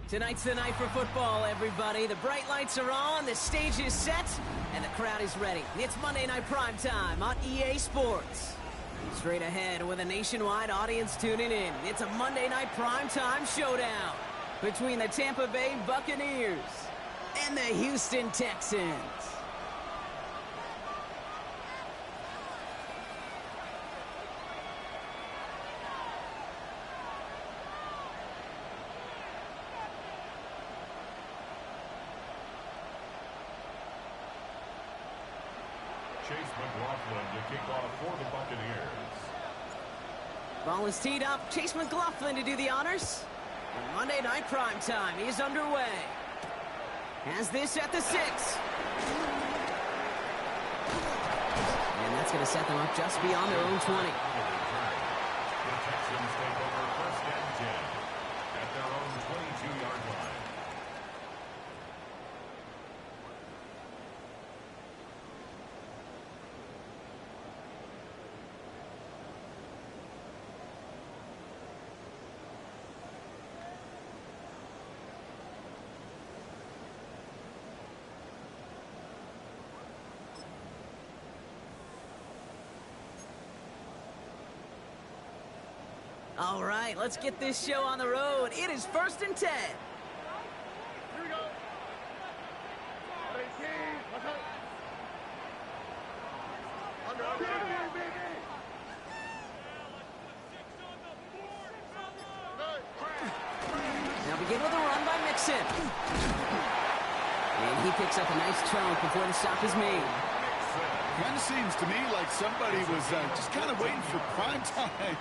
Tonight's the night for football, everybody. The bright lights are on, the stage is set, and the crowd is ready. It's Monday Night Primetime on EA Sports. Straight ahead with a nationwide audience tuning in. It's a Monday Night Primetime showdown between the Tampa Bay Buccaneers and the Houston Texans. To kick off for the Buccaneers. Ball is teed up. Chase McLaughlin to do the honors. And Monday Night Primetime is underway. Has this at the 6. And that's going to set them up just beyond their own 20. The Texans take over first and 10 at their own 22-yard line. All right, let's get this show on the road. It is 1st and 10. Here we go. Now begin with a run by Mixon. And he picks up a nice chunk before the stop is made. Kind of seems to me like somebody was just kind of waiting for prime time.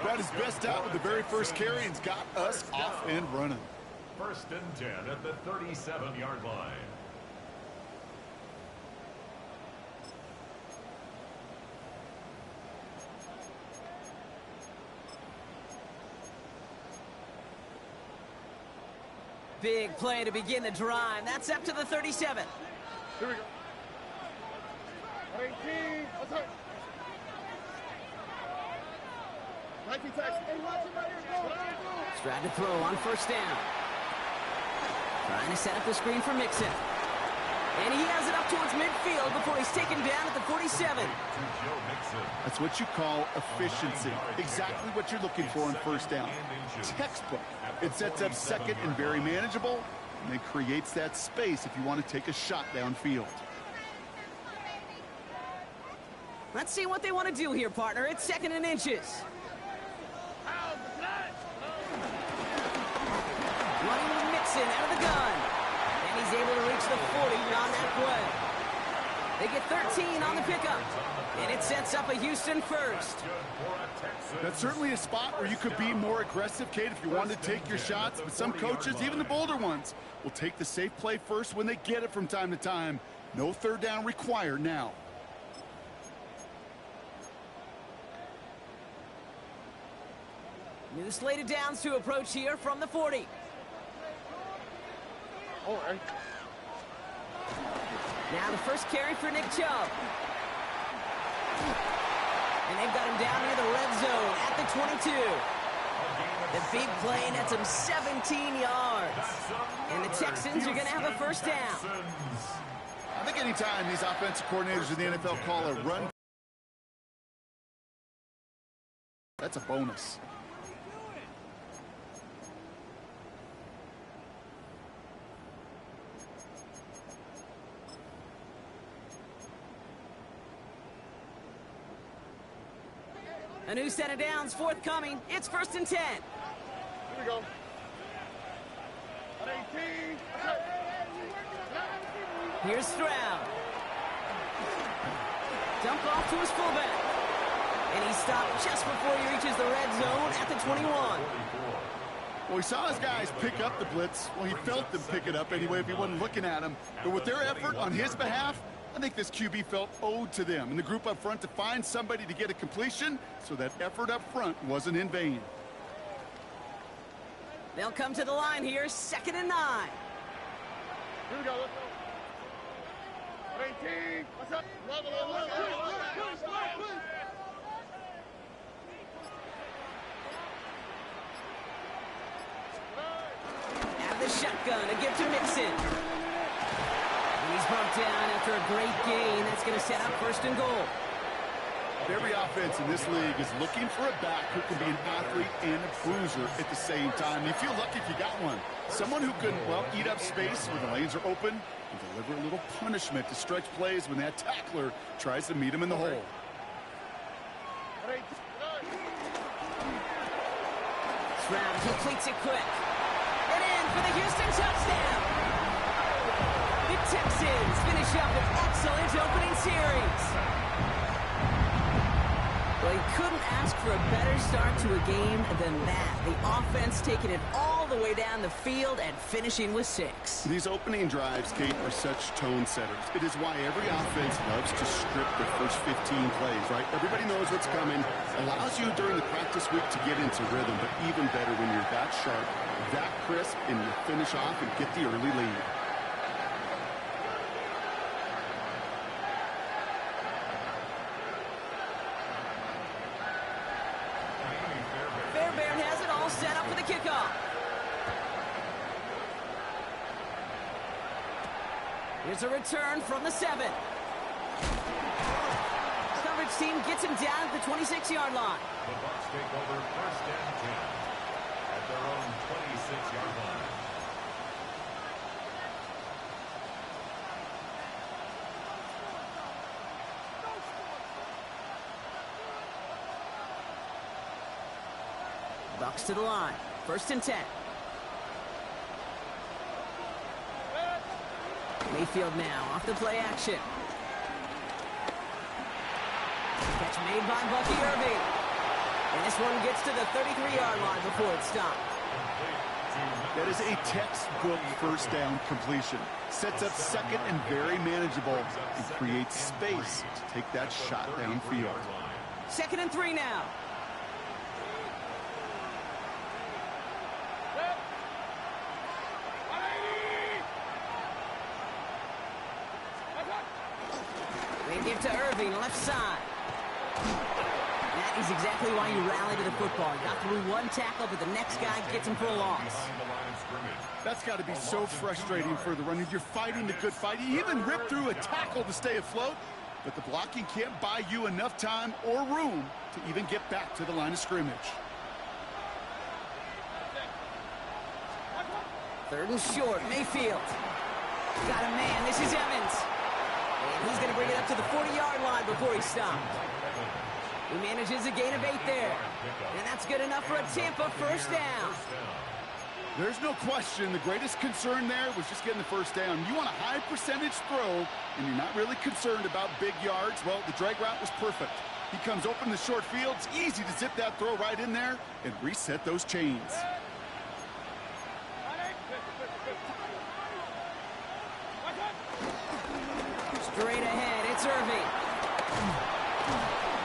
Brought his best out with the very first carry and's got us off and running. 1st and 10 at the 37-yard line. Big play to begin the drive. That's up to the 37. Here we go. 18. Let's go. 19 Texans. Stride to throw on 1st down. Trying to set up the screen for Mixon. And he has it up towards midfield before he's taken down at the 47. That's what you call efficiency. Exactly what you're looking for on 1st down. Textbook. It sets up 2nd and very manageable, and it creates that space if you want to take a shot downfield. Let's see what they want to do here, partner. It's 2nd and inches. Running with Mixon out of the gun. And he's able to reach the 40 on that play. They get 13 on the pickup. And it sets up a Houston first. That's certainly a spot where you could be more aggressive, Kate, if you wanted to take your shots. But some coaches, even the bolder ones, will take the safe play first when they get it from time to time. No 3rd down required now. New slate of downs to approach here from the 40. All right. Now the first carry for Nick Chubb. And they've got him down near the red zone at the 22. The big play nets him 17 yards. And the Texans are going to have a 1st down. I think anytime these offensive coordinators in the NFL call a run, that's a bonus. A new set of downs forthcoming. It's 1st and 10. Here we go. 18. Here's Stroud. Dump off to his fullback. And he stopped just before he reaches the red zone at the 21. Well, he saw his guys pick up the blitz. Well, he felt them pick it up anyway if he wasn't looking at him. But with their effort on his behalf, I think this QB felt owed to them and the group up front to find somebody to get a completion, so that effort up front wasn't in vain. They'll come to the line here, 2nd and 9. Here we go. Let's go. 18. What's up? shotgun, a gift to Mixon. And he's brought down after a great gain. That's going to set up 1st and goal. Every offense in this league is looking for a back who can be an athlete and a bruiser at the same time. You feel lucky if you got one. Someone who can, well, eat up space when the lanes are open and deliver a little punishment to stretch plays when that tackler tries to meet him in the hole. Stroud completes it quick. And in for the Houston touchdown. The Texans finish up an excellent opening series. Well, you couldn't ask for a better start to a game than that. The offense taking it all the way down the field and finishing with 6. These opening drives, Kate, are such tone setters. It is why every offense loves to script their first 15 plays, right? Everybody knows what's coming. Allows you during the practice week to get into rhythm, but even better when you're that sharp, that crisp, and you finish off and get the early lead. Set up for the kickoff. Here's a return from the 7. Coverage team gets him down at the 26-yard line. The Bucs take over 1st and 10 at their own 26-yard line. Bucs to the line. 1st and 10. Mayfield now off the play action. Catch made by Bucky Irving. And this one gets to the 33-yard line before it's stopped. That is a textbook 1st down completion. Sets up 2nd and very manageable and creates space to take that shot downfield. 2nd and 3 now. They give to Irving, left side. That is exactly why you rally to the football. Got through one tackle, but the next guy gets him for a loss. That's got to be so frustrating for the runner. You're fighting the good fight. You even rip through a tackle to stay afloat, but the blocking can't buy you enough time or room to even get back to the line of scrimmage. 3rd and short, Mayfield. Got a man, this is Evans. And he's going to bring it up to the 40-yard line before he's stopped. He manages a gain of 8 there. And that's good enough for a Tampa 1st down. There's no question the greatest concern there was just getting the 1st down. You want a high percentage throw, and you're not really concerned about big yards. Well, the drag route was perfect. He comes open the short field. It's easy to zip that throw right in there and reset those chains. Straight ahead, it's Irving.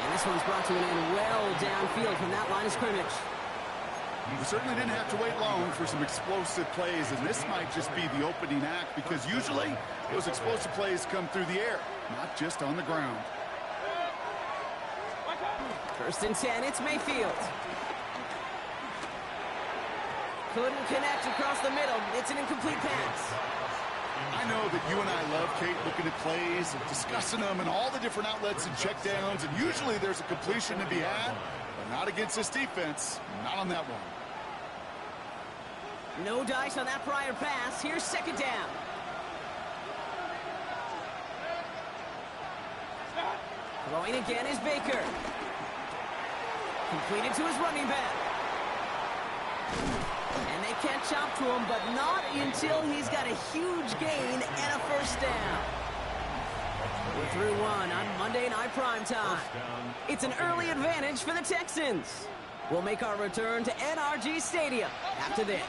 And this one's brought to an end well downfield from that line of scrimmage. We certainly didn't have to wait long for some explosive plays, and this might just be the opening act because usually those explosive plays come through the air, not just on the ground. 1st and 10, it's Mayfield. Couldn't connect across the middle. It's an incomplete pass. I know that you and I love, Kate, looking at plays and discussing them and all the different outlets and checkdowns, and usually there's a completion to be had, but not against this defense, not on that one. No dice on that prior pass. Here's 2nd down. Throwing again is Baker. Completed to his running back. And they catch up to him, but not until he's got a huge gain and a 1st down. We're through one on Monday Night Primetime. It's an early advantage for the Texans. We'll make our return to NRG Stadium after this.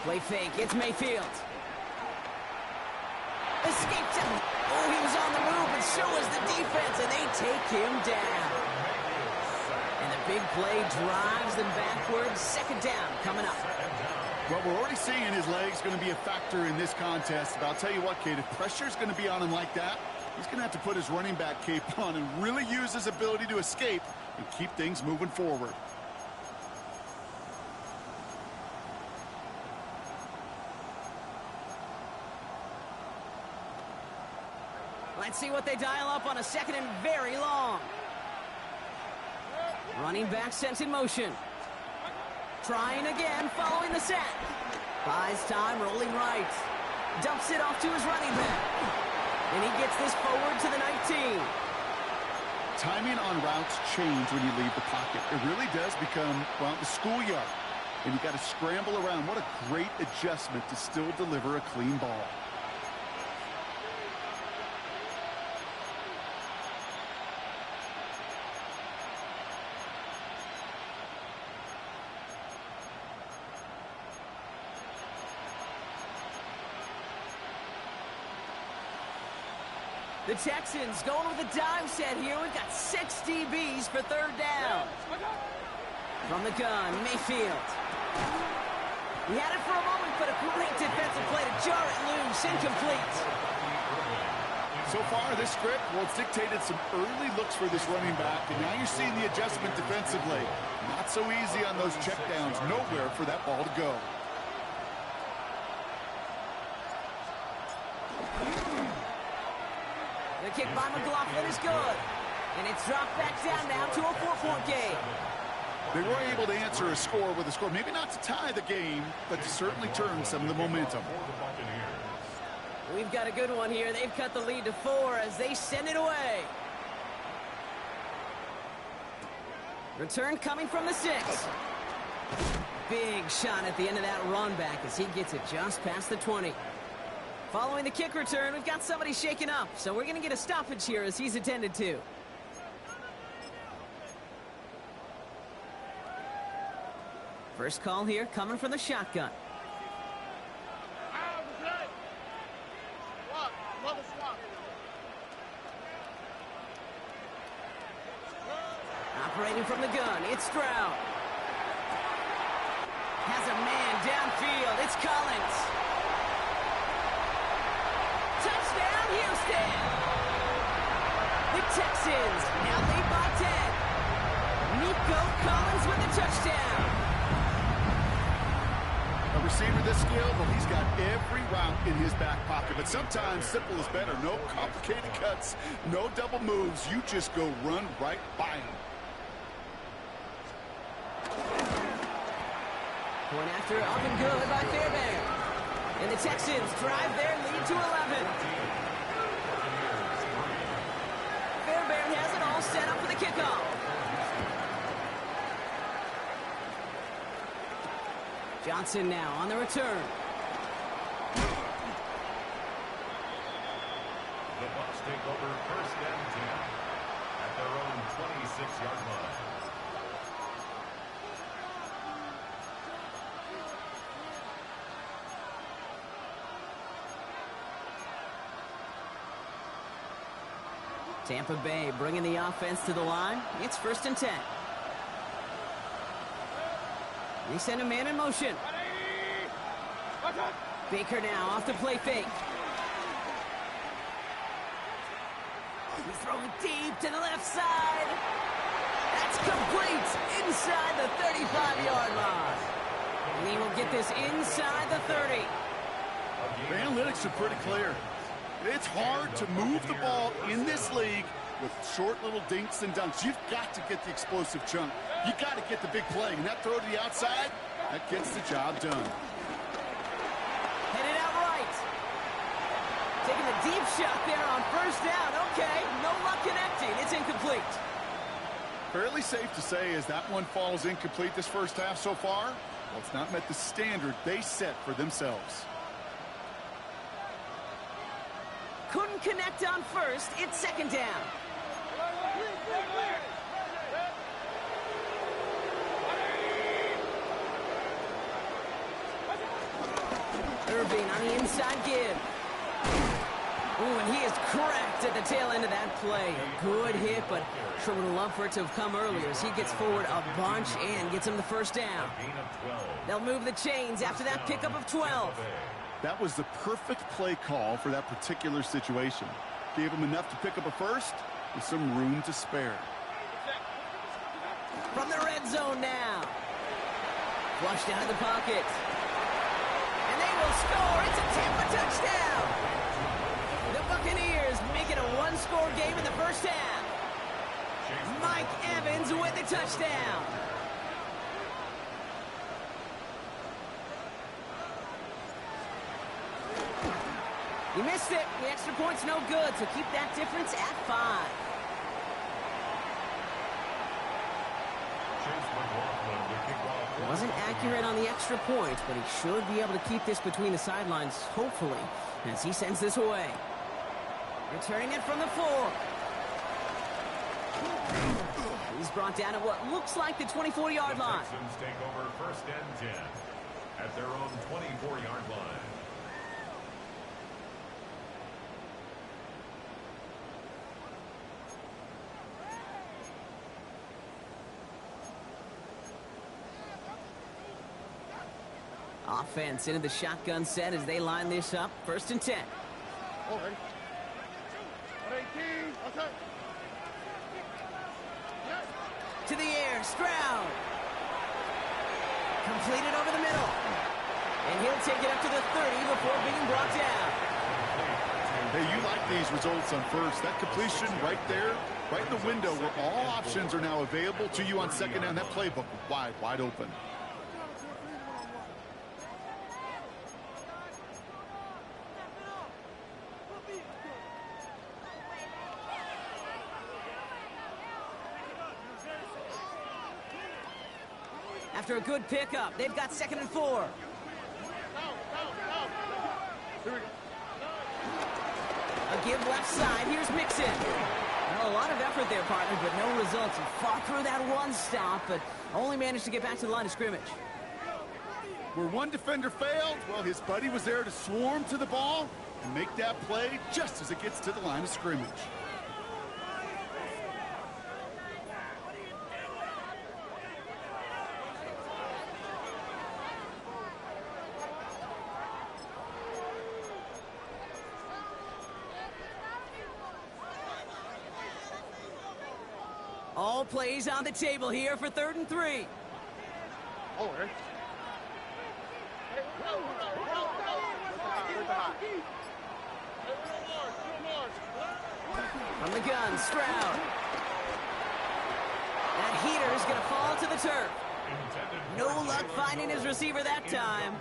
Play fake, it's Mayfield. Escaped him. Oh, he was on the move, but so was the defense, and they take him down. And the big play drives them backwards. 2nd down coming up. Well, we're already seeing his legs going to be a factor in this contest. But I'll tell you what, Kate, if pressure's going to be on him like that, He's going to have to put his running back cape on and really use his ability to escape and keep things moving forward. Let's see what they dial up on a second and very long. Running back sent in motion. Trying again, following the set. Buys time, rolling right. Dumps it off to his running back. And he gets this forward to the 19. Timing on routes change when you leave the pocket. It really does become, well, the schoolyard. And you got to scramble around. What a great adjustment to still deliver a clean ball. The Texans going with a dive set here. We've got 6 DBs for third down. From the gun, Mayfield. He had it for a moment, but a great defensive play to jar it loose. Incomplete. So far, this script, well, it's dictated some early looks for this running back, and now you're seeing the adjustment defensively. Not so easy on those checkdowns. Nowhere for that ball to go. The kick by McLaughlin is good. And it's dropped back down now to a 4-point game. They were able to answer a score with a score. Maybe not to tie the game, but to certainly turn some of the momentum. We've got a good one here. They've cut the lead to 4 as they send it away. Return coming from the 6. Big shot at the end of that run back as he gets it just past the 20. Following the kick return, we've got somebody shaken up, so we're going to get a stoppage here as he's attended to. First call here coming from the shotgun. Operating from the gun, it's Stroud. Has a man downfield, it's Collins. Touchdown, Houston! The Texans now lead by 10. Nico Collins with the touchdown. A receiver this skilled, well, he's got every route in his back pocket, but sometimes simple is better. No complicated cuts, no double moves. You just go run right by him. Point after up and good by Fairbairn. And the Texans drive their lead to 11. Fairbairn has it all set up for the kickoff. Johnson now on the return. The Bucs take over first and 10 at their own 26-yard line. Tampa Bay bringing the offense to the line. It's first and 10. They send a man in motion. Baker now off the play fake. He's throwing deep to the left side. That's complete inside the 35-yard line. And he will get this inside the 30. The analytics are pretty clear. It's hard to move the ball in this league with short little dinks and dunks. You've got to get the explosive chunk. You've got to get the big play. And that throw to the outside, that gets the job done. Headed out right. Taking the deep shot there on first down. Okay, no luck connecting. It's incomplete. Fairly safe to say as that one falls incomplete this first half so far, well, it's not met the standard they set for themselves. Couldn't connect on first. It's second down. Irving on the inside give. Ooh, and he is cracked at the tail end of that play. A good hit, but sure would have loved for it to have come earlier as he gets forward a bunch and gets him the first down. They'll move the chains after that pickup of 12. That was the perfect play call for that particular situation. Gave him enough to pick up a first with some room to spare. From the red zone now. Flushed out of the pocket. And they will score. It's a Tampa touchdown. The Buccaneers make it a one-score game in the first half. Mike Evans with the touchdown. You missed it. The extra point's no good, so keep that difference at 5. Wasn't accurate on the extra point, but he should be able to keep this between the sidelines, hopefully, as he sends this away. Returning it from the 4. He's brought down at what looks like the 24-yard line. The Texans take over first and 10 at their own 24-yard line. Offense into the shotgun set as they line this up. First and 10. All right. 18. Okay. To the air, Stroud. Completed over the middle. And he'll take it up to the 30 before being brought down. Hey, you like these results on first. That completion right there, right in the window where all options are now available to you on second down. That playbook wide open. After a good pickup, they've got second and 4. Here we go. A give left side. Here's Mixon. Well, a lot of effort there, partner, but no results. He fought through that one stop, but only managed to get back to the line of scrimmage. Where one defender failed, well, his buddy was there to swarm to the ball and make that play just as it gets to the line of scrimmage. All plays on the table here for 3rd and 3. All right. From the gun, Stroud. That heater is going to fall to the turf. No luck finding his receiver that time.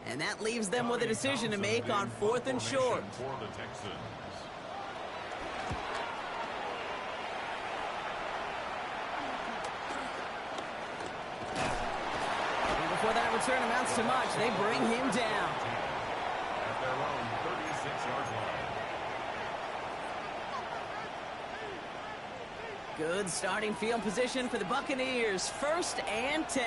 And that leaves them with a decision to make on 4th and short. For the Texans. Before that return amounts to much, they bring him down. At their own 36-yard line. Good starting field position for the Buccaneers. 1st and 10.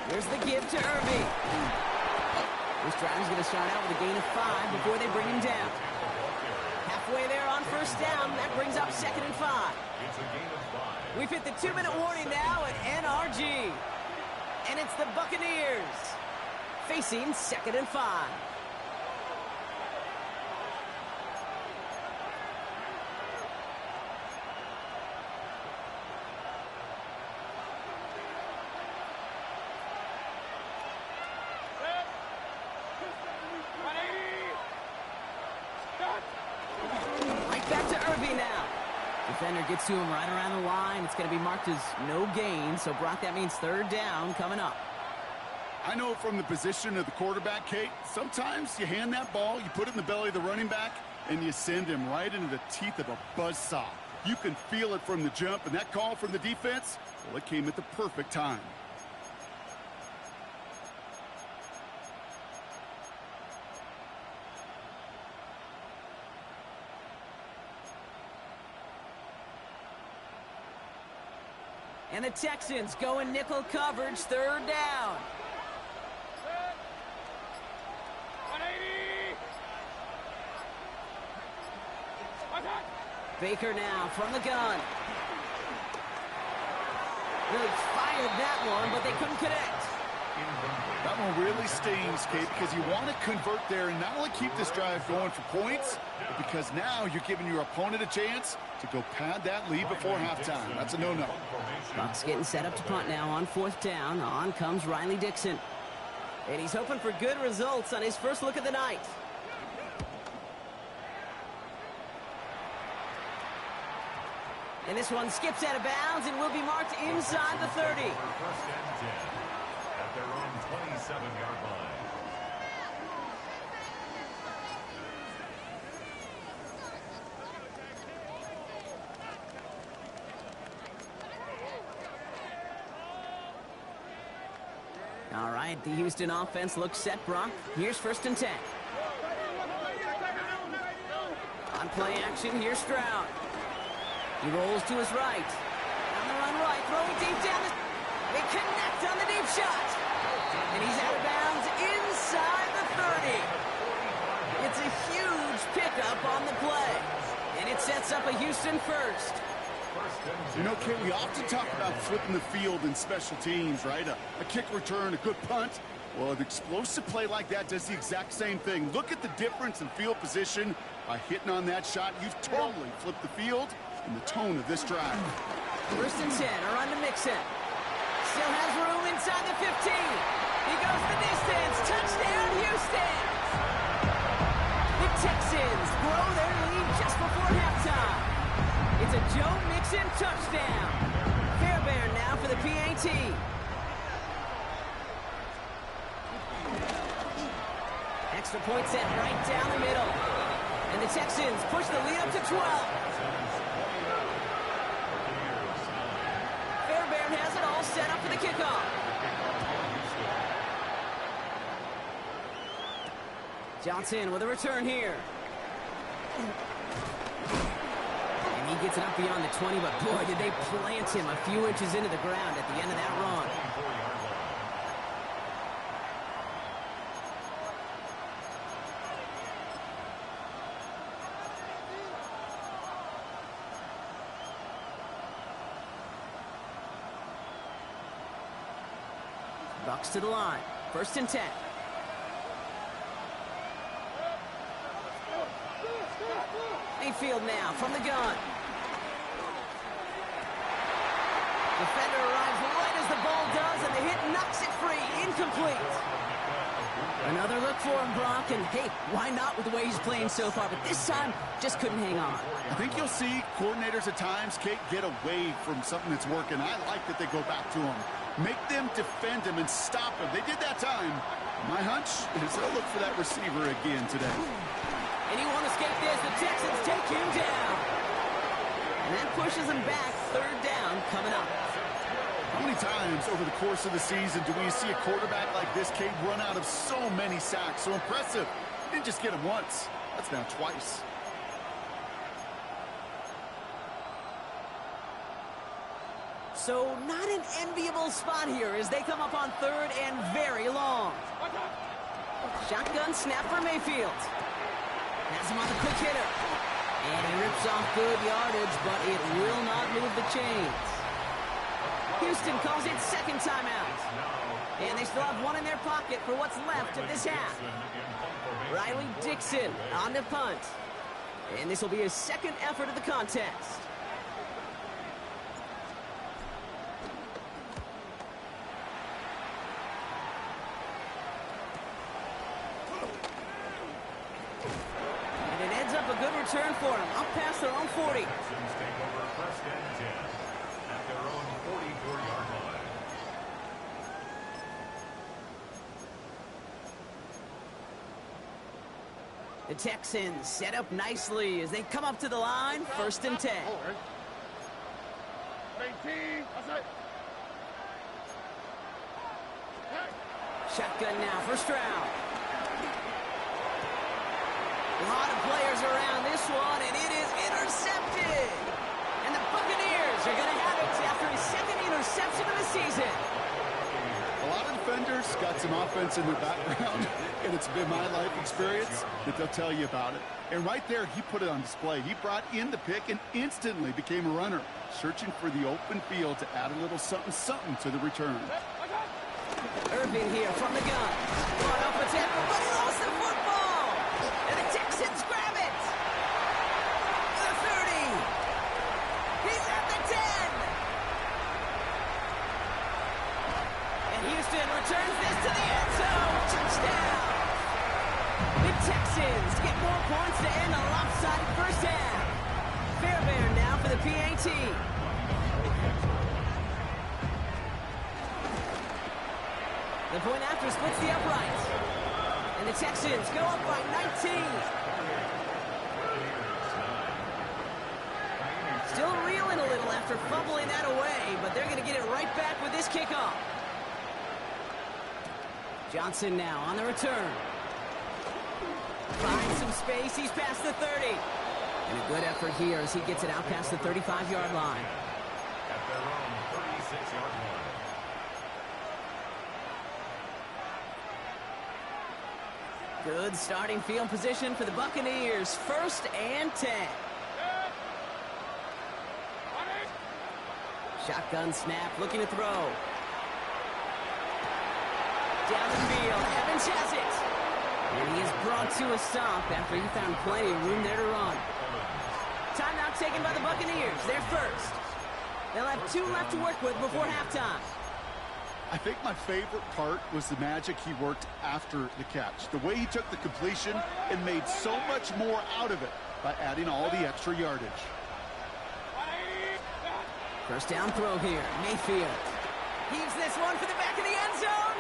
Here's the give to Irving. This drive is going to start out with a gain of 5 before they bring him down. Halfway there on first down. That brings up 2nd and 5. It's a gain of 5. We've hit the 2-minute warning now at NRG. And it's the Buccaneers facing 2nd and 5. Right back to Irving now. Defender gets to him right around the line. It's going to be marked as no gain. So, Brock, that means 3rd down coming up. I know from the position of the quarterback, Kate, sometimes you hand that ball, you put it in the belly of the running back, and you send him right into the teeth of a buzzsaw. You can feel it from the jump, and that call from the defense, well, it came at the perfect time. And the Texans go in nickel coverage, 3rd down. 180. Baker now from the gun. Really fired that one, but they couldn't connect. That one really stings, Kate, because you want to convert there and not only keep this drive going for points, but because now you're giving your opponent a chance to go pad that lead before halftime. That's a no-no. Bucs getting set up to punt now on 4th down. On comes Riley Dixon. And he's hoping for good results on his first look of the night. And this one skips out of bounds and will be marked inside the 30. First and 10 at their own 27-yard line. All right, the Houston offense looks set, Brock. Here's 1st and 10. On play action, here's Stroud. He rolls to his right. On the run right, throwing deep down. They connect on the deep shot. And he's out of bounds inside the 30. It's a huge pickup on the play. And it sets up a Houston first. You know, Kate, we often talk about flipping the field in special teams, right? A kick return, a good punt. Well, an explosive play like that does the exact same thing. Look at the difference in field position. By hitting on that shot, you've totally flipped the field and the tone of this drive. 1st and 10, a run to Mixon. Still has room inside the 15. He goes the distance. Touchdown, Houston! The Texans grow their lead just before halftime. It's a Joe Mixon touchdown. Fairbairn now for the PAT. Extra point set right down the middle. And the Texans push the lead up to 12. Fairbairn has it all set up for the kickoff. Johnson with a return here. And he gets it up beyond the 20, but boy, did they plant him a few inches into the ground at the end of that run. Bucs to the line. 1st and 10. Mayfield now from the gun. Defender arrives right as the ball does, and the hit knocks it free. Incomplete. Another look for him, Brock, and hey, why not with the way he's playing so far? But this time, just couldn't hang on. I think you'll see coordinators at times, Kate, get away from something that's working. I like that they go back to him. Make them defend him and stop him. They did that time. My hunch is they'll look for that receiver again today. And he won't escape this. The Texans take him down. And that pushes him back. 3rd down coming up. How many times over the course of the season do we see a quarterback like this, Kate, run out of so many sacks? So impressive. He didn't just get him once. That's now twice. So not an enviable spot here as they come up on 3rd and very long. Shotgun snap for Mayfield. Has him on the quick hitter. And he rips off good yardage, but it will not move the chains. Houston calls it 2nd timeout. And they still have one in their pocket for what's left of this half. Riley Dixon on the punt. And this will be his 2nd effort of the contest. Return for him, up past their own 40. Texans take over 1st and 10 at their own 44-yard line. The Texans set up nicely as they come up to the line, 1st and 10. 19, outside. Shotgun now for Stroud. A lot of players around this one, and it is intercepted. And the Buccaneers are going to have it after his 2nd interception of the season. A lot of defenders got some offense in their background, and it's been my life experience that they'll tell you about it. And right there, he put it on display. He brought in the pick and instantly became a runner, searching for the open field to add a little something to the return. Irvin here from the gun. Caught up with him, but he lost the football. And the Texans grab it. The 30. He's at the 10. And Houston returns this to the end zone. Touchdown. The Texans get more points to end a lopsided first half. Fairbairn now for the PAT. The point after splits the uprights. And the Texans go up by 19. Still reeling a little after fumbling that away, but they're going to get it right back with this kickoff. Johnson now on the return. Finds some space. He's past the 30. And a good effort here as he gets it out past the 35-yard line. At their own 36-yard line. Good starting field position for the Buccaneers. 1st and 10. Shotgun snap, looking to throw. Down the field, Evans has it. And he is brought to a stop after he found plenty of room there to run. Timeout taken by the Buccaneers. They're first. They'll have 2 left to work with before halftime. I think my favorite part was the magic he worked after the catch. The way he took the completion and made so much more out of it by adding all the extra yardage. First down throw here. Mayfield heaves this one for the back of the end zone.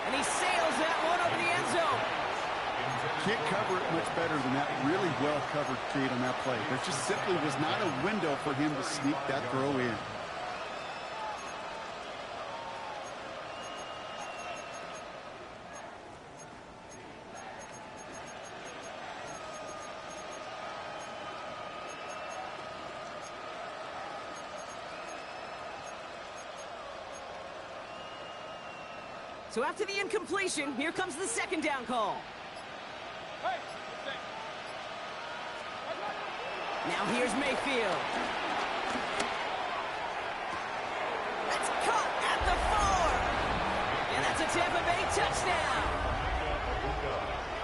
And he sails that one over the end zone. Can't cover it much better than that really well-covered Kate on that play. There just simply was not a window for him to sneak that throw in. So after the incompletion, here comes the second down call. Now here's Mayfield. That's caught at the 4. And that's a Tampa Bay touchdown.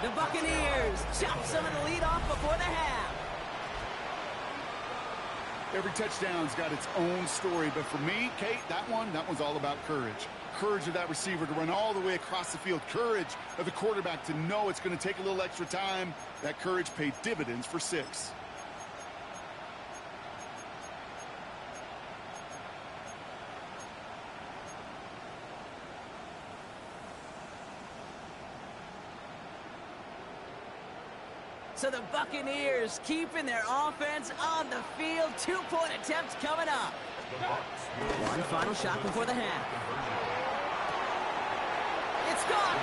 The Buccaneers chop some of the lead off before the half. Every touchdown's got its own story, but for me, Kate, that one's all about courage. Courage of that receiver to run all the way across the field. Courage of the quarterback to know it's going to take a little extra time. That courage paid dividends for 6. So the Buccaneers keeping their offense on the field. 2-point attempts coming up. One final shot before the half. It's gone.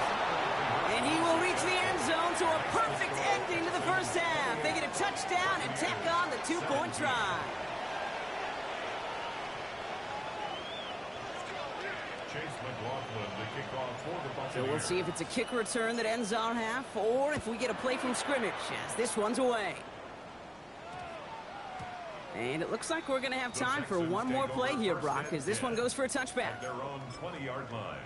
And he will reach the end zone to a perfect ending to the first half. They get a touchdown and tack on the 2-point try. So we'll see if it's a kick return that ends our half or if we get a play from scrimmage as this one's away. And it looks like we're going to have time for one more play here, Brock, as this one goes for a touchback. At their own 20-yard line.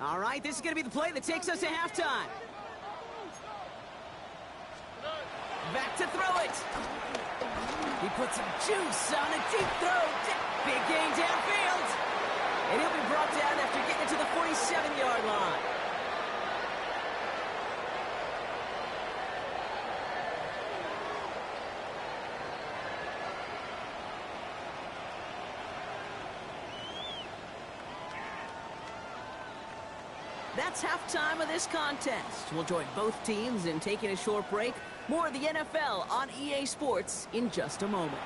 All right, this is going to be the play that takes us to halftime. Back to throw it. He puts some juice on a deep throw. Big gain downfield. And he'll be brought down after getting it to the 47-yard line. That's halftime of this contest. We'll join both teams in taking a short break. More of the NFL on EA Sports in just a moment.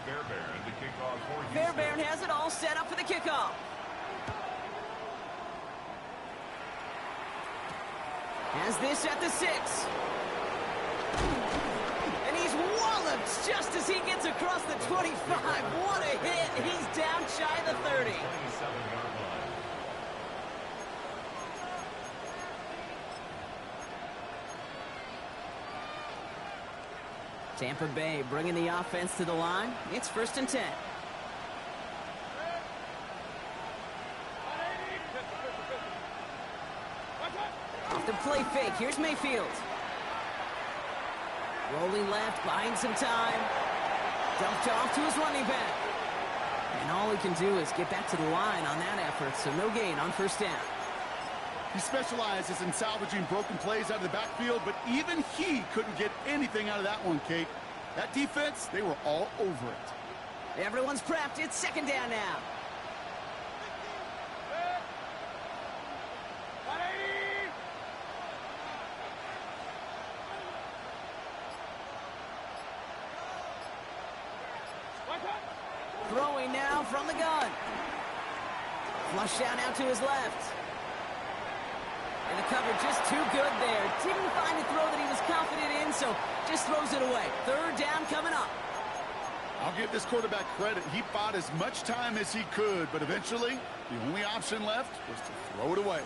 Fairbairn, Fairbairn has it all set up for the kickoff. Has this at the 6. And he's walloped just as he gets across the 25. What a hit. He's down shy of the 30. Tampa Bay bringing the offense to the line. It's 1st and 10. Off the play fake. Here's Mayfield. Rolling left, buying some time. Dumped off to his running back. And all he can do is get back to the line on that effort, so no gain on 1st down. He specializes in salvaging broken plays out of the backfield, but even he couldn't get anything out of that one, Kate. That defense, they were all over it. Everyone's prepped. It's 2nd down now. Throwing now from the gun. Flush out now to his left. And the cover just too good there. Didn't find a throw that he was confident in, so just throws it away. 3rd down coming up. I'll give this quarterback credit. He bought as much time as he could, but eventually the only option left was to throw it away.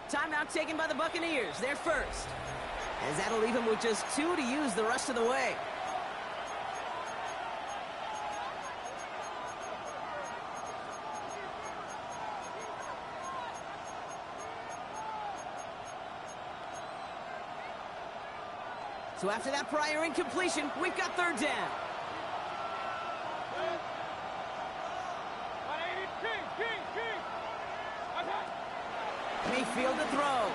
Timeout taken by the Buccaneers. They're first. As that'll leave him with just 2 to use the rest of the way. So after that prior incompletion, we've got 3rd down. Mayfield to throw.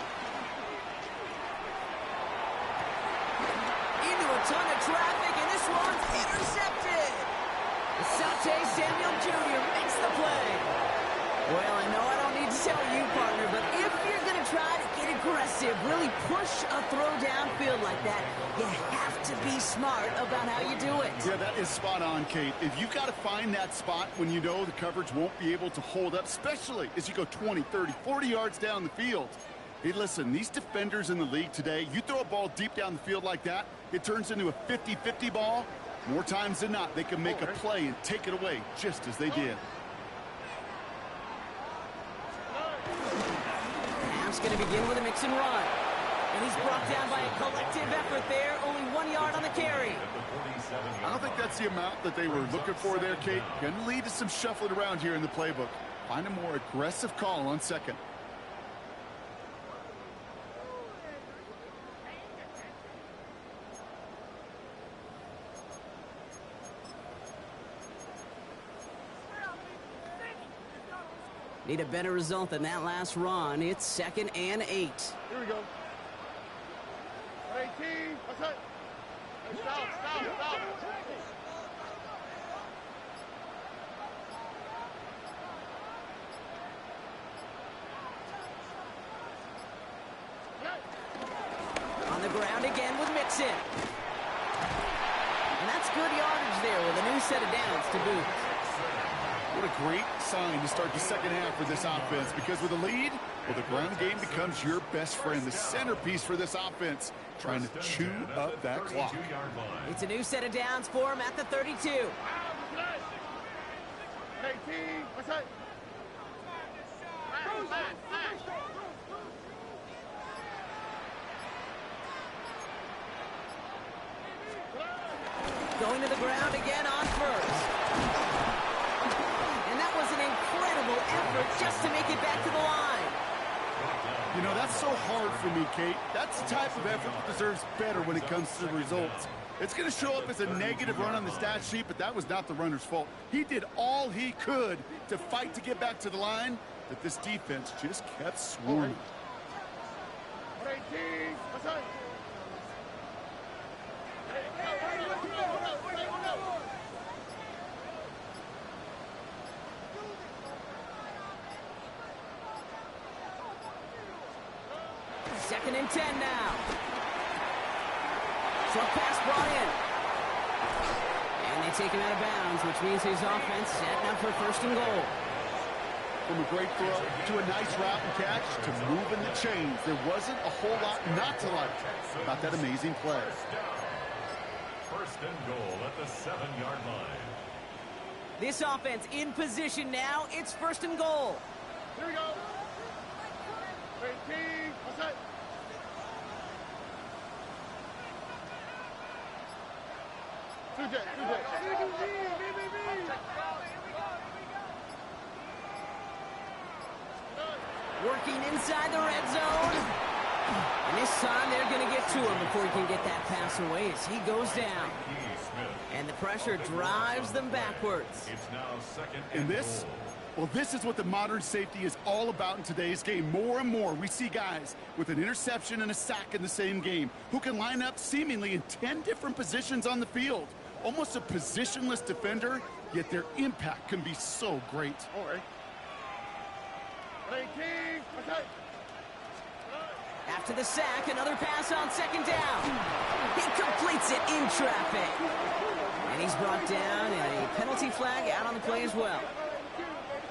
Into a ton of traffic, and this one's intercepted. Asante Samuel Jr. makes the play. Well, I know I don't need to tell you, partner, but if you're going to try to get aggressive, really push a throw downfield like that, you have to be smart about how you do it. Yeah, that is spot on, Kate. If you've got to find that spot when you know the coverage won't be able to hold up, especially as you go 20, 30, 40 yards down the field. Hey, listen, these defenders in the league today, you throw a ball deep down the field like that, it turns into a 50-50 ball. More times than not, they can make a play and take it away just as they did. Half's going to begin with a mix and run. And he's brought down by a collective effort there. Only 1 yard on the carry. I don't think that's the amount that they were looking for there, Kate. Going to lead to some shuffling around here in the playbook. Find a more aggressive call on 2nd. Need a better result than that last run. It's 2nd and 8. Here we go. 18. What's that? Hey, stop. On the ground again with Mixon. And that's good yardage there with a new set of downs to boot. What a great sign to start the 2nd half for this offense, because with a lead, well, the ground game becomes your best friend, the centerpiece for this offense, trying to chew up that clock. It's a new set of downs for him at the 32. 18. What's that? Going to the ground again on 1st. And that was an incredible effort just to make it back to the line. You know, that's so hard for me, Kate. That's the type of effort that deserves better when it comes to the results. It's going to show up as a negative run on the stat sheet, but that was not the runner's fault. He did all he could to fight to get back to the line, but this defense just kept swarming. 18. What's that? 2nd and 10 now. Short pass brought in. And they take him out of bounds, which means his offense setting up for 1st and goal. From a great throw to a nice route and catch to moving the chains, there wasn't a whole lot not to like about that amazing play. 1st and goal at the 7-yard line. This offense in position now. It's 1st and goal. Here we go. 18. What's that? Working inside the red zone. And this time they're going to get to him before he can get that pass away as he goes down. And the pressure drives them backwards. It's now 2nd And and this, goal. well, this is what the modern safety is all about in today's game. More and more, we see guys with an interception and a sack in the same game who can line up seemingly in 10 different positions on the field. Almost a positionless defender, yet their impact can be so great. All right. 18. What's that? After the sack, another pass on 2nd down. He completes it in traffic. And he's brought down and a penalty flag out on the play as well.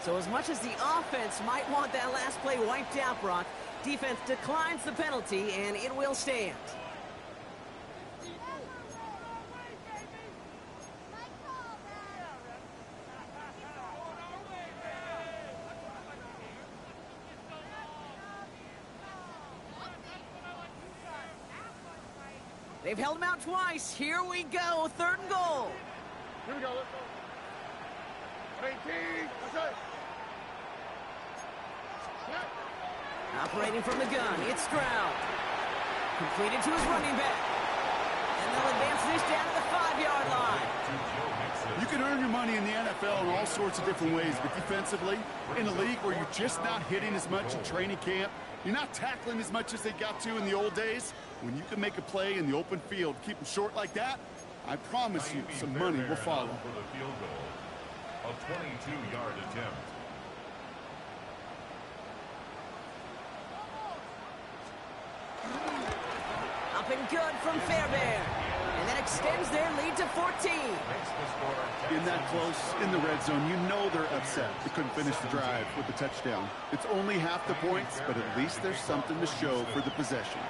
So as much as the offense might want that last play wiped out, Brock, defense declines the penalty and it will stand. They've held him out twice. Here we go. 3rd and goal. Here we go. Let's go. 18. What's that? Operating from the gun, it's Stroud. Completed to his running back. And they'll advance this down to the 5-yard line. You can earn your money in the NFL in all sorts of different ways, but defensively, in a league where you're just not hitting as much in training camp, you're not tackling as much as they got to in the old days, when you can make a play in the open field, keep them short like that, I promise you some money will follow. For the field goal, a 22-yard attempt. Up and good from Fairbairn. And that extends their lead to 14. Makes the score In that close, in the red zone, you know they're upset. They couldn't finish the drive with the touchdown. It's only half the points, but at least there's something to show for the possession.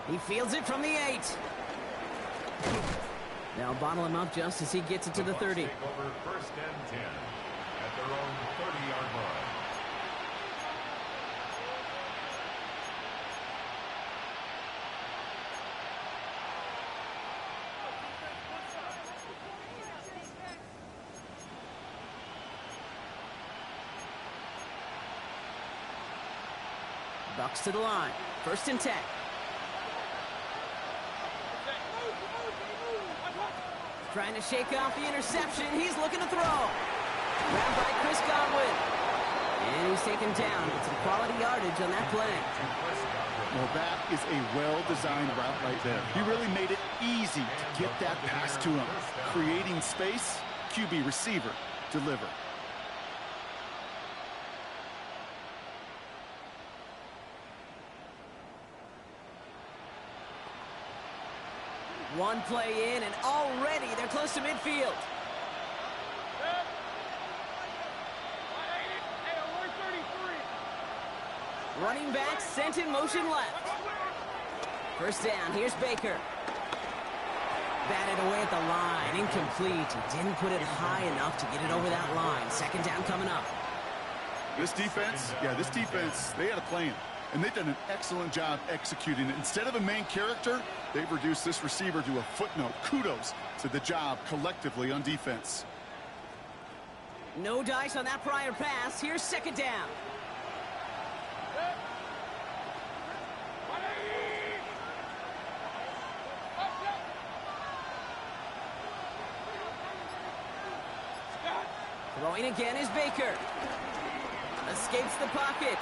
He fields it from the 8. Now bottle him up just as he gets it to the 30. Take over 1st and 10 at their own 30-yard line. Bucs to the line. 1st and 10. Trying to shake off the interception. He's looking to throw. Grabbed by Chris Godwin. And he's taken down. Get some quality yardage on that play. Well, that is a well-designed route right there. He really made it easy to get that pass to him. Creating space, QB receiver, deliver. One play in, and already they're close to midfield. Running back sent in motion left. 1st down, here's Baker. Batted away at the line, incomplete. He didn't put it high enough to get it over that line. 2nd down coming up. This defense, they had a plan. And they've done an excellent job executing it. Instead of a main character, they've reduced this receiver to a footnote. Kudos to the job collectively on defense. No dice on that prior pass. Here's 2nd down. Throwing again is Baker. Escapes the pocket.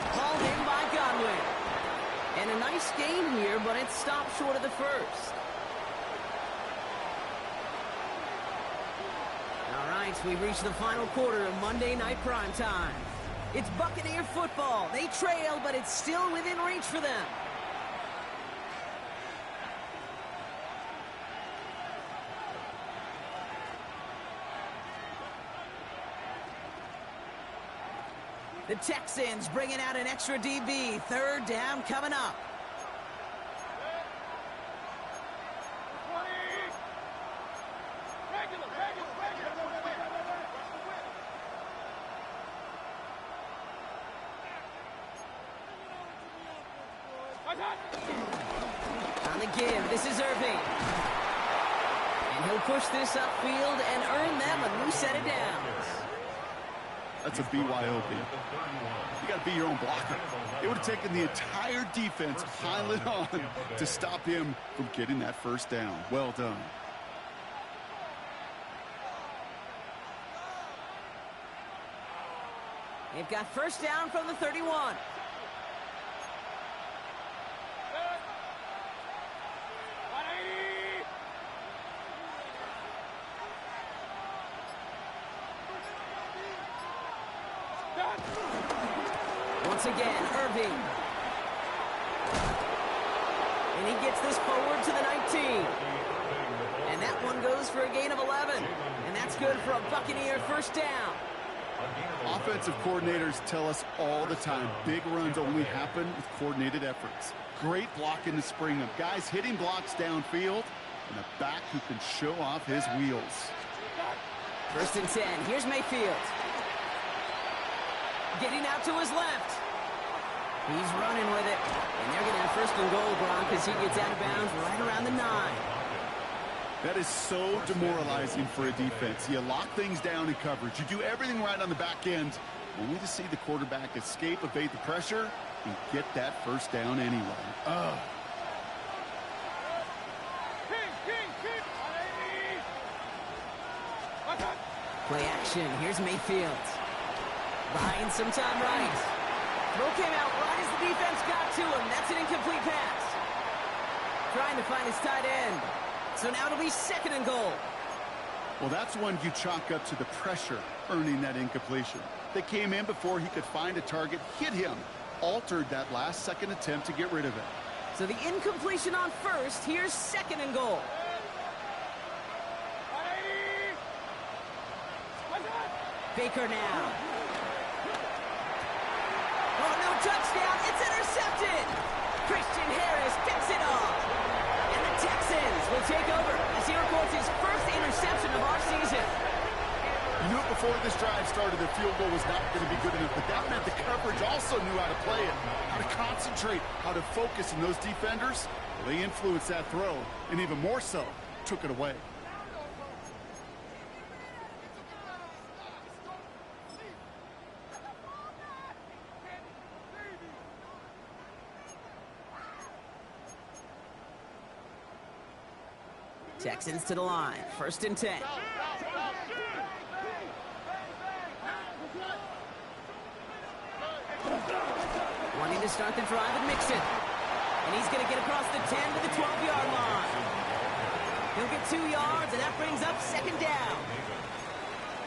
Hauled in by Godwin. And a nice gain here, but it stopped short of the 1st. All right, we've reached the final quarter of Monday Night Primetime. It's Buccaneer football. They trail, but it's still within reach for them. The Texans bringing out an extra DB. Third down coming up. On the give, this is Irving. And he'll push this upfield and earn them a new set of downs. That's a BYOB. You got to be your own blocker. It would have taken the entire defense to pile it on to stop him from getting that first down. Well done. They've got first down from the 31. Once again, Irving. And he gets this forward to the 19. And that one goes for a gain of 11. And that's good for a Buccaneer first down. Offensive coordinators tell us all the time, big runs only happen with coordinated efforts. Great blocking to spring up. Guys hitting blocks downfield, and a back who can show off his wheels. First and 10. Here's Mayfield. Getting out to his left. He's running with it. And they're going to have first and goal, Gronk, as he gets out of bounds right around the 9. That is so demoralizing for a defense. You lock things down in coverage. You do everything right on the back end, only to see the quarterback escape, evade the pressure, and get that first down anyway. Ugh. Play action. Here's Mayfield. Behind some time right. Throw came out right as the defense got to him. That's an incomplete pass. Trying to find his tight end. So now it'll be second and goal. Well, that's one you chalk up to the pressure earning that incompletion. They came in before he could find a target, hit him, altered that last second attempt to get rid of it. So the incompletion on first. Here's second and goal. Baker now. Oh, no touchdown. It's intercepted. Christian Harris gets it off. And the Texans will take over as he records his first interception of our season. You knew it before this drive started, the field goal was not going to be good enough, but that meant the coverage also knew how to play it, how to concentrate, how to focus, and those defenders, well, they influenced that throw, and even more so, took it away. Texans to the line. First and 10. Wanting to start the drive and mix it. And he's going to get across the 10 to the 12-yard line. He'll get 2 yards, and that brings up second down.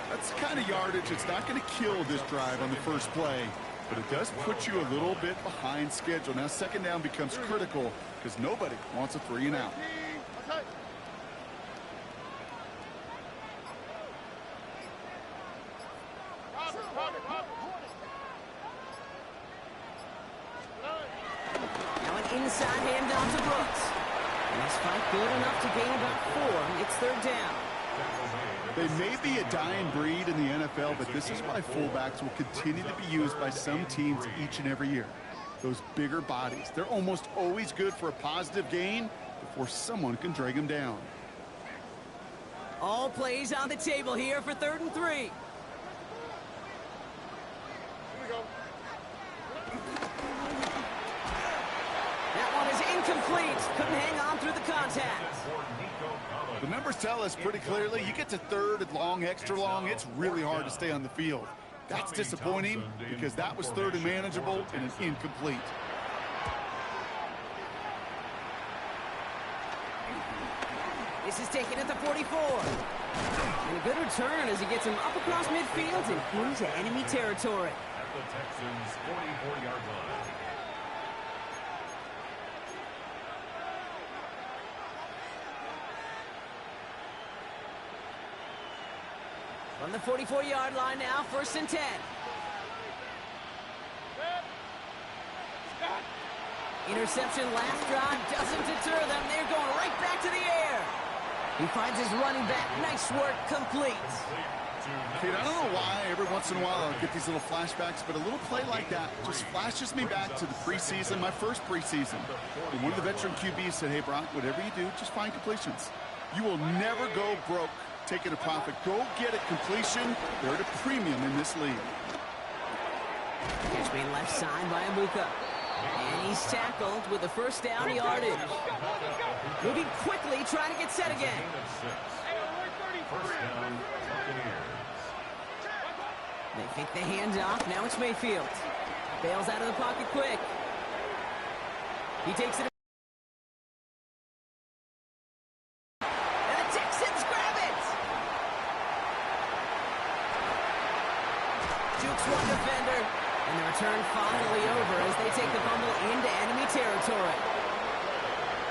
That's the kind of yardage that's not going to kill this drive on the first play, but it does put you a little bit behind schedule. Now second down becomes critical because nobody wants a 3 and out. Now an inside handoff to Brooks. And this fight good enough to gain about 4. It's third down. They may be a dying breed in the NFL, but this is why fullbacks will continue to be used by some teams each and every year. Those bigger bodies, they're almost always good for a positive gain before someone can drag them down. All plays on the table here for third and 3. That one is incomplete. Couldn't hang on through the contact. The numbers tell us pretty clearly, you get to third and long, extra long, it's really hard to stay on the field. That's disappointing because that was third and manageable and an incomplete. This is taken at the 44. And a good return as he gets him up across midfield and into enemy territory. the Texans' 44-yard line. From the 44-yard line now, 1st and 10. Interception last drive doesn't deter them. They're going right back to the air. He finds his running back. Nice work, complete. Kate, I don't know why every once in a while I'll get these little flashbacks, but a little play like that just flashes me back to the preseason, my first preseason. And one of the veteran QBs said, hey, Brock, whatever you do, just find completions. You will never go broke taking a profit. Go get a completion. They're at a premium in this league. Catch made left side by Amuka. And he's tackled with a 1st down yardage. Moving quickly, trying to get set again. First down, Buccaneers. They think the handoff. Now it's Mayfield. Bails out of the pocket quick. He takes it. And the Texans grab it. Jukes one defender. And the return finally over as they take the fumble into enemy territory.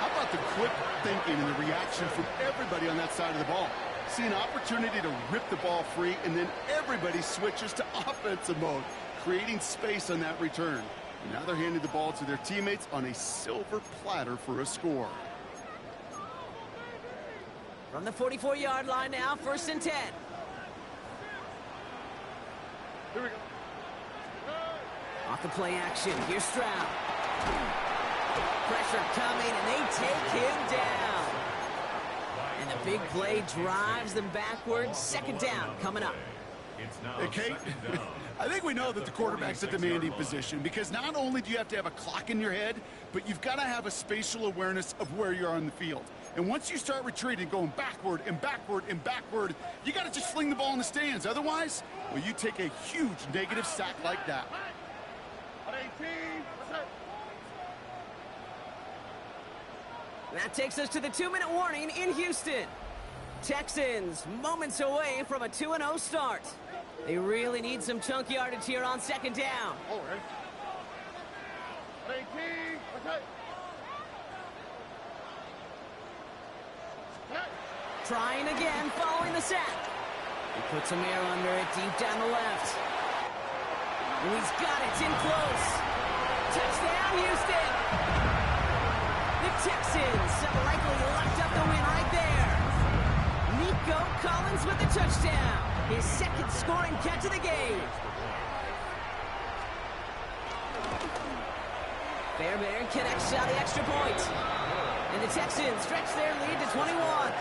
How about the quick thinking and the reaction from everybody on that side of the ball? See an opportunity to rip the ball free, and then everybody switches to offensive mode, creating space on that return. And now they're handing the ball to their teammates on a silver platter for a score. From the 44-yard line now, 1st and 10. Here we go. Off the play action, here's Stroud. Pressure coming, and they take him down. And the big play drives them backwards. 2nd down coming up. Hey, Kate, I think we know that the quarterback's a demanding position because not only do you have to have a clock in your head, but you've got to have a spatial awareness of where you are on the field. And once you start retreating, going backward and backward and backward, you got to just fling the ball in the stands. Otherwise, well, you take a huge negative sack like that. 18. What's up? That takes us to the 2-minute warning in Houston. Texans moments away from a 2-0 start. They really need some chunk yardage here on 2nd down. Oh, ready? 18. What's up? Trying again, following the sack. He puts Amir under it deep down the left. And he's got it in close. Touchdown, Houston! The Texans have likely locked up the win right there. Nico Collins with the touchdown. His 2nd scoring catch of the game. Fairbairn connects out the extra point. And the Texans stretch their lead to 21.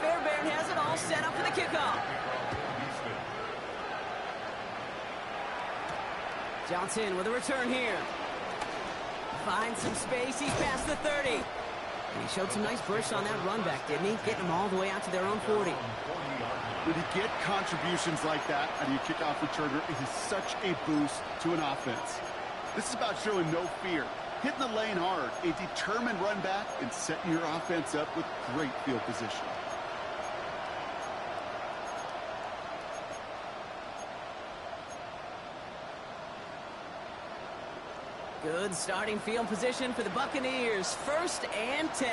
Fairbairn has it all set up for the kickoff. Johnson with a return here. Finds some space. He's past the 30. And he showed some nice bursts on that run back, didn't he? Getting them all the way out to their own 40. When you get contributions like that out of your kickoff returner, it is such a boost to an offense. This is about showing no fear, hitting the lane hard, a determined run back, and setting your offense up with great field position. Good starting field position for the Buccaneers. 1st and 10.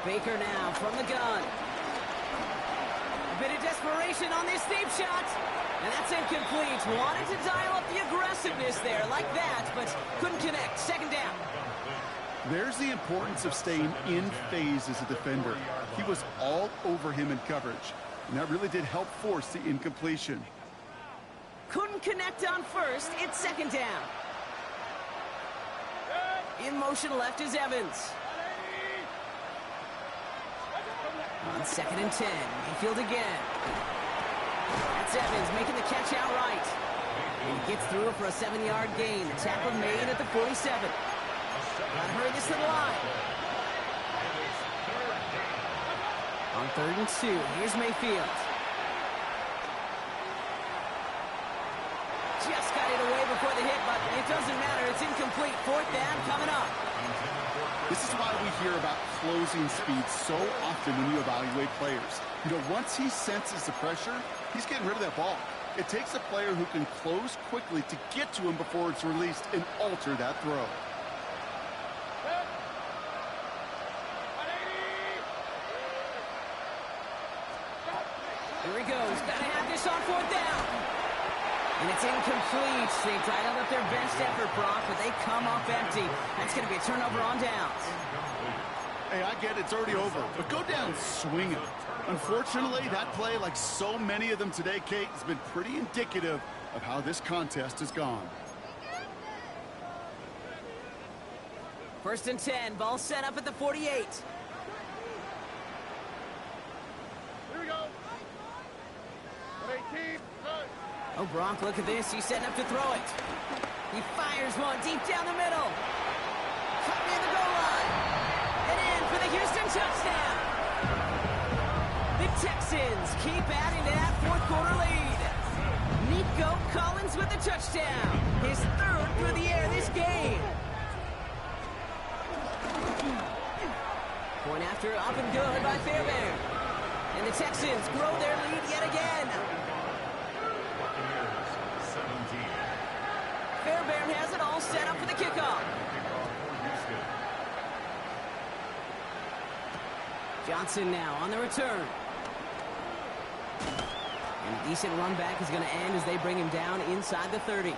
Baker now from the gun. A bit of desperation on this deep shot. And that's incomplete. Wanted to dial up the aggressiveness there like that, but couldn't connect. 2nd down. There's the importance of staying in phase as a defender. He was all over him in coverage, and that really did help force the incompletion. Couldn't connect on 1st. It's 2nd down. In motion left is Evans. On 2nd and 10. Mayfield again. That's Evans making the catch outright. And he gets through for a 7-yard gain. The tackle made at the 47. Gotta hurry this to the line. On 3rd and 2. Here's Mayfield. Just got it away before the hit, but it doesn't matter. It's incomplete. 4th down coming up. This is why we hear about closing speed so often when you evaluate players. You know, once he senses the pressure, he's getting rid of that ball. It takes a player who can close quickly to get to him before it's released and alter that throw. Here he goes. Gotta have this on 4th down. And it's incomplete. They tied up their best effort, Brock, but they come up empty. That's going to be a turnover on downs. Hey, I get it's already over, but go down swinging. Unfortunately, that play, like so many of them today, Kate, has been pretty indicative of how this contest has gone. 1st and 10. Ball set up at the 48. Here we go. 18. Oh, Brock, look at this. He's setting up to throw it. He fires one deep down the middle. Cut near the goal line. And in for the Houston touchdown. The Texans keep adding to that 4th quarter lead. Nico Collins with the touchdown. His 3rd through the air this game. Point after up and good by Fairbairn. And the Texans grow their lead yet again. Fairbairn has it all set up for the kickoff. Johnson now on the return. And a decent run back is going to end as they bring him down inside the 30.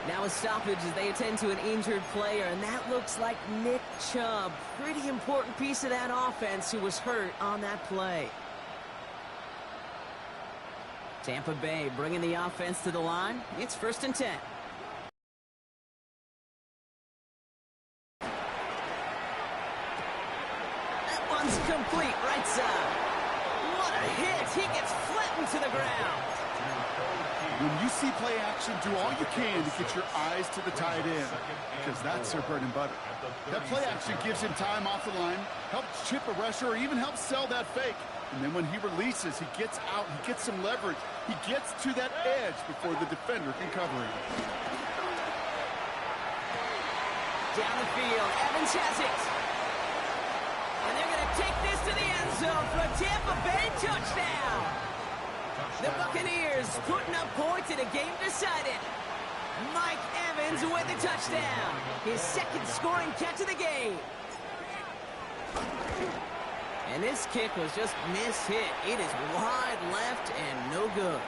Now a stoppage as they attend to an injured player, and that looks like Nick Chubb. Pretty important piece of that offense who was hurt on that play. Tampa Bay bringing the offense to the line. It's 1st and 10. That one's complete, right side. What a hit. He gets flattened to the ground. When you see play action, do all you can to get your eyes to the tight end, because that's their bread and butter. That play action gives him time off the line, helps chip a rusher, or even helps sell that fake. And then when he releases, he gets out, he gets some leverage. He gets to that edge before the defender can cover him. Down the field, Evans has it. And they're going to take this to the end zone for a Tampa Bay touchdown. The Buccaneers putting up points in a game decided. Mike Evans with the touchdown. His 2nd scoring catch of the game. And this kick was just mishit. It is wide left and no good.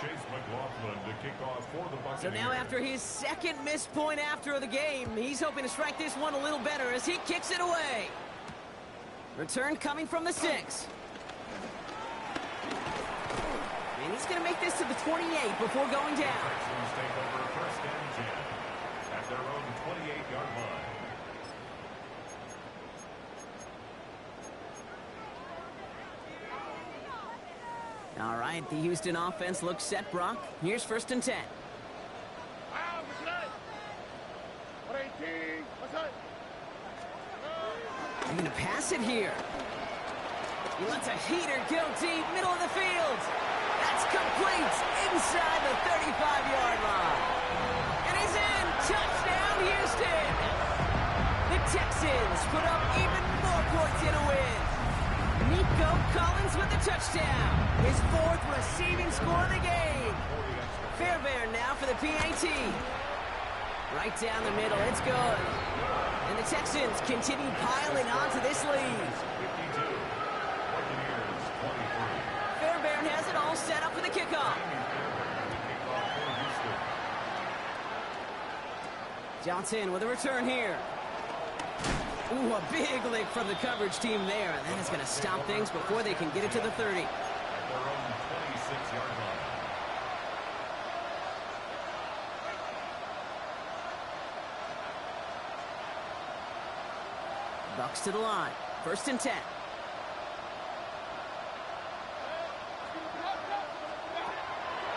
Chase McLaughlin to kick off for the Buccaneers. So now after his 2nd missed point after the game, he's hoping to strike this one a little better as he kicks it away. Return coming from the 6. And he's going to make this to the 28 before going down. Texans take over 1st and 10 at their own 28-yard line. All right, the Houston offense looks set, Brock. Here's 1st and 10. They're going to pass it here. He lets a heater go deep, middle of the field. That's complete inside the 35-yard line. And he's in. Touchdown, Houston. The Texans put up even more points in a win. Nico Collins with the touchdown. His 4th receiving score of the game. Fairbairn now for the PAT. Right down the middle. It's good. And the Texans continue piling onto this lead. 52. Buccaneers 23. Fairbairn has it all set up for the kickoff. Johnson with a return here. Ooh, a big lick from the coverage team there. And that is going to stop things before they can get it to the 30. At their own 26-yard line. Bucs to the line. 1st and 10.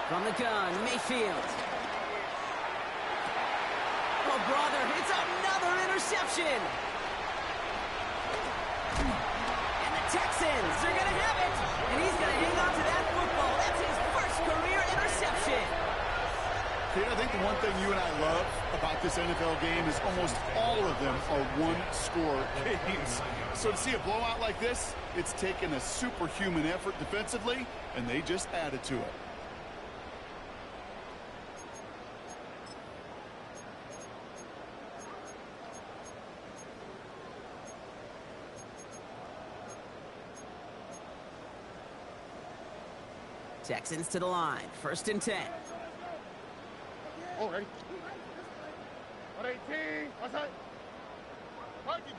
From the gun, Mayfield. Oh, brother, it's another interception. And the Texans are going to have it. And he's going to hang on to that football. That's his 1st career interception. Kid, I think the one thing you and I love about this NFL game is almost all of them are one-score games. So to see a blowout like this, it's taken a superhuman effort defensively, and they just added to it. Texans to the line. 1st and 10. Oh, ready. 118. Outside. Buggy.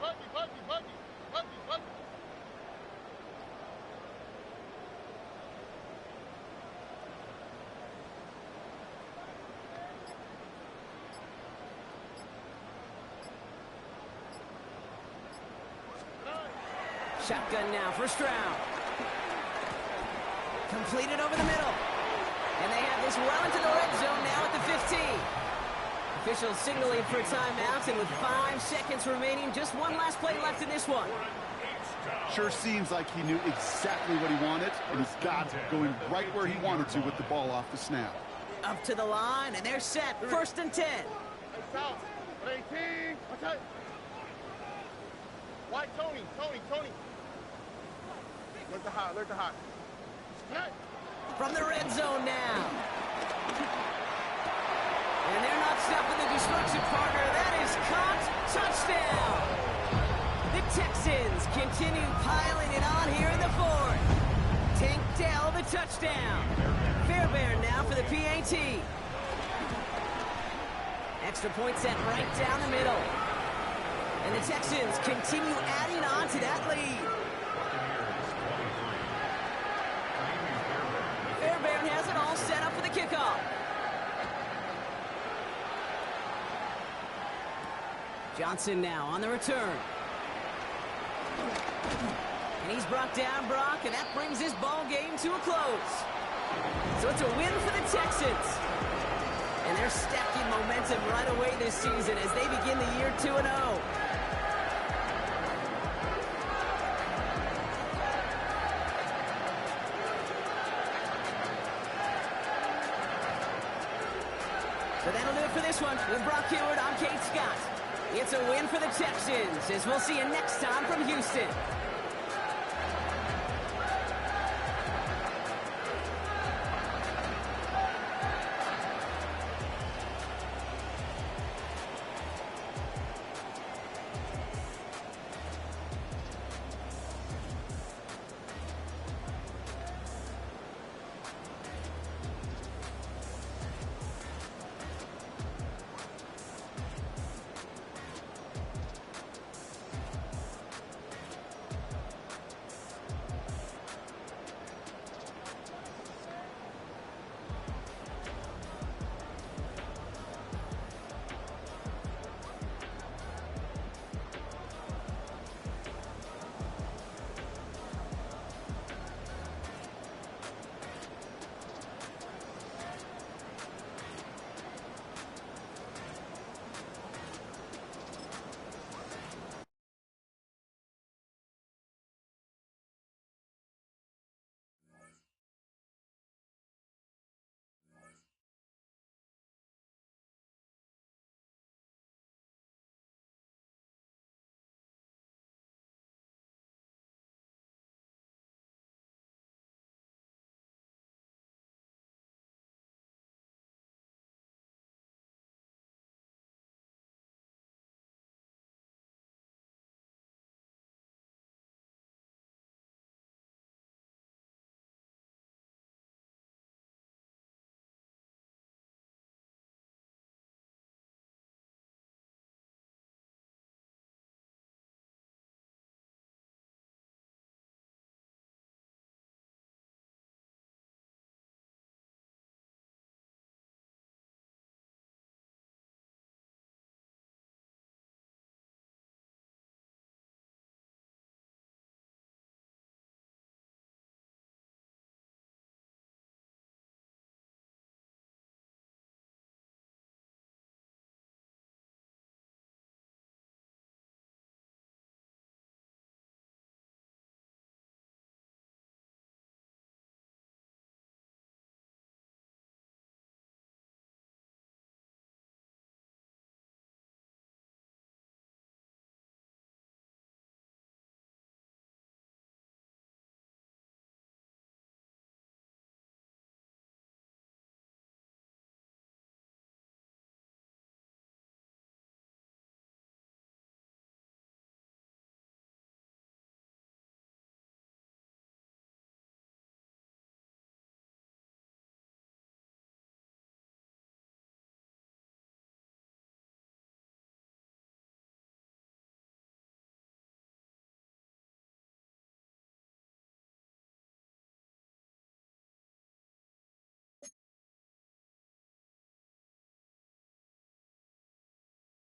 Shotgun now, 1st round. Completed over the middle. And they have this well into the red zone now at the 15. Officials signaling for a timeout, and with 5 seconds remaining, just one last play left in this one. Sure seems like he knew exactly what he wanted, and he's got it going right where he wanted to with the ball off the snap. Up to the line, and they're set. 1st and 10. Hey, south. 118. Outside. White, Tony. Alert the hot. From the red zone now. And they're not stopping the destruction, partner. That is caught. Touchdown. The Texans continue piling it on here in the 4th. Tank Dell, the touchdown. Fairbairn now for the PAT. Extra point set right down the middle. And the Texans continue adding on to that lead. Fairbairn has it all set up for the kickoff. Johnson now on the return. And he's brought down Brock, and that brings his ball game to a close. So it's a win for the Texans. And they're stacking momentum right away this season as they begin the year 2-0. So that'll do it for this one. With Brock Heward, I'm Kate Scott. It's a win for the Texans, as we'll see you next time from Houston.